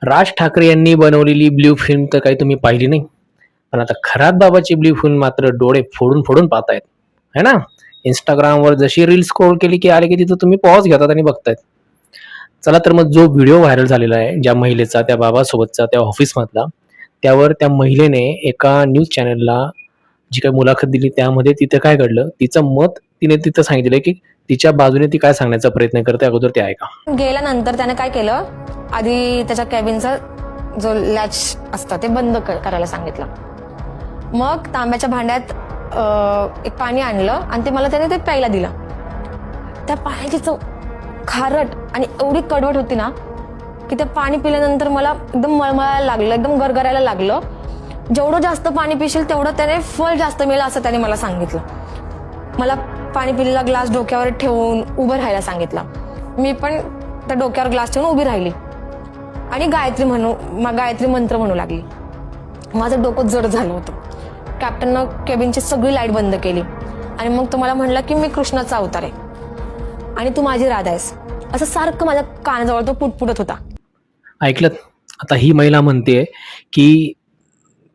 राज ठाकरे यांनी बनवलेली blue film तर काही तुम्ही पाहिली नाही, पण आता खरात बाबाची ब्ल्यू फिल्म मात्र डोळे फोडून फोडून पाहतायत, है ना? इंस्टाग्रामवर जशी रील स्क्रोल केली की आले की तिथं तुम्ही पॉज घेतात आणि बघतायत. चला तर मग जो व्हिडिओ व्हायरल झालेला आहे ज्या महिलेचा, त्या बाबासोबतचा, त्या ऑफिसमधला, त्यावर त्या महिलेने एका न्यूज चॅनलला जी काही मुलाखत दिली त्यामध्ये तिथे काय घडलं, तिचं मत तिने तिथं सांगितलं की तिच्या बाजूने ती काय सांगण्याचा प्रयत्न करते, अगोदर ते ऐका. गेल्यानंतर त्याने काय केलं, आधी त्याच्या कॅबिनचा जो लॅच असतं ते बंद करायला सांगितलं. मग तांब्याच्या भांड्यात एक पाणी आणलं आणि ते मला त्याने ते प्यायला दिलं. त्या पाण्याची चव खारट आणि एवढी कडवट होती ना की ते पाणी पिल्यानंतर मला एकदम मळमळायला लागलं, एकदम गरगरायला लागलं. जेवढं जास्त पाणी पिशील तेवढं त्याने फळ जास्त मिळेल असं त्याने मला सांगितलं. मला पाणी पिलेला ग्लास डोक्यावर ठेवून उभं राहायला सांगितलं. मी पण त्या डोक्यावर ग्लास ठेवून उभी राहिली आणि गायत्री मंत्र म्हणू लागली. माझं डोकं जड झालं होतं. कॅप्टननं केबिनची सगळी लाईट बंद केली आणि मग तो मला म्हणला की मी कृष्णाचा अवतार आहे आणि तू माझी राधा आहेस, असं सारखं माझ्या कानाजवळ तो पुटपुटत होता. ऐकलं? आता ही महिला म्हणते की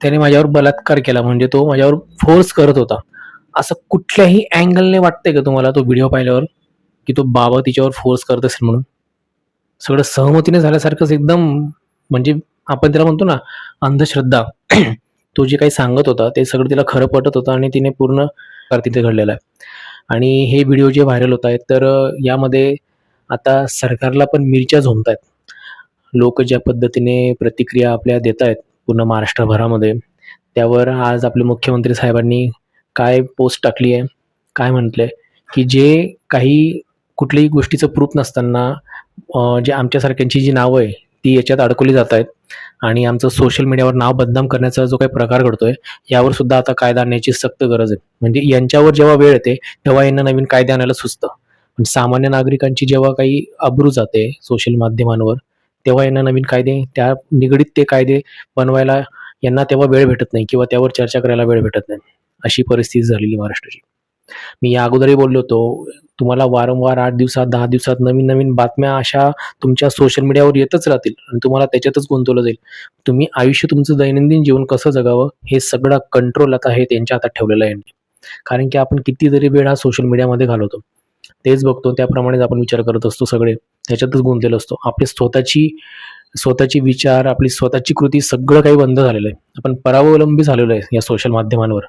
त्याने माझ्यावर बलात्कार केला, म्हणजे तो माझ्यावर फोर्स करत होता. असं कुठल्याही अँगलने वाटतंय का तुम्हाला तो व्हिडिओ पाहिल्यावर की तो बाबा तिच्यावर फोर्स करत असेल म्हणून? सगळं सहमतीने झाल्यासारखंच एकदम, म्हणजे आपण त्याला म्हणतो ना अंधश्रद्धा. तो जे काही सांगत होता ते सगळं तिला खरं पटत होतं आणि तिने पूर्ण तिथे घडलेलं आहे. आणि हे व्हिडिओ जे व्हायरल होत आहेत तर यामध्ये आता सरकारला पण मिरच्या झोंबतायत. लोक ज्या पद्धतीने प्रतिक्रिया आपल्या देत आहेत पूर्ण महाराष्ट्रभरामध्ये, त्यावर आज आपले मुख्यमंत्री साहेबांनी काय पोस्ट टाकली आहे, काय म्हटलंय की जे काही कुठल्याही गोष्टीचं प्रूफ नसताना जे आमच्यासारख्यांची जी नावं आहे ती याच्यात अडकवली जात आहेत आणि आमचं सोशल मीडियावर नाव बदनाम करण्याचा जो काही प्रकार घडतोय यावर सुद्धा आता कायदा आणण्याची सक्त गरज आहे. म्हणजे यांच्यावर जेव्हा वेळ येते तेव्हा यांना नवीन कायदे आणायला सुचतं, पण सामान्य नागरिकांची जेव्हा काही अब्रू जाते सोशल माध्यमांवर तेव्हा यांना नवीन कायदे, त्या निगडीत ते कायदे बनवायला यांना तेव्हा वेळ भेटत नाही किंवा त्यावर चर्चा करायला वेळ भेटत नाही. अशी परिस्थिती झालेली महाराष्ट्राची. मी या अगोदरही बोललो होतो, तुम्हाला वारंवार 8 दिवसात 10 दिवसात नवीन नवीन बातम्या अशा तुमच्या सोशल मीडियावर येतच राहतील आणि तुम्हाला त्याच्यातच गुंतवलं जाईल. तुम्ही आयुष्य, तुमचं दैनंदिन जीवन कसं जगावं हे सगळं कंट्रोल आता हे त्यांच्या हातात ठेवलेलं आहे. कारण की आपण कितीतरी वेळ हा सोशल मीडियामध्ये घालवतो, तेच बघतो, त्याप्रमाणेच आपण विचार करत असतो, सगळे त्याच्यातच गुंतलेलो असतो. आपली स्वतःची विचार, आपली स्वतःची कृती सगळं काही बंद झालेलं आहे. आपण परावलंबी झालेलो आहे या सोशल माध्यमांवर.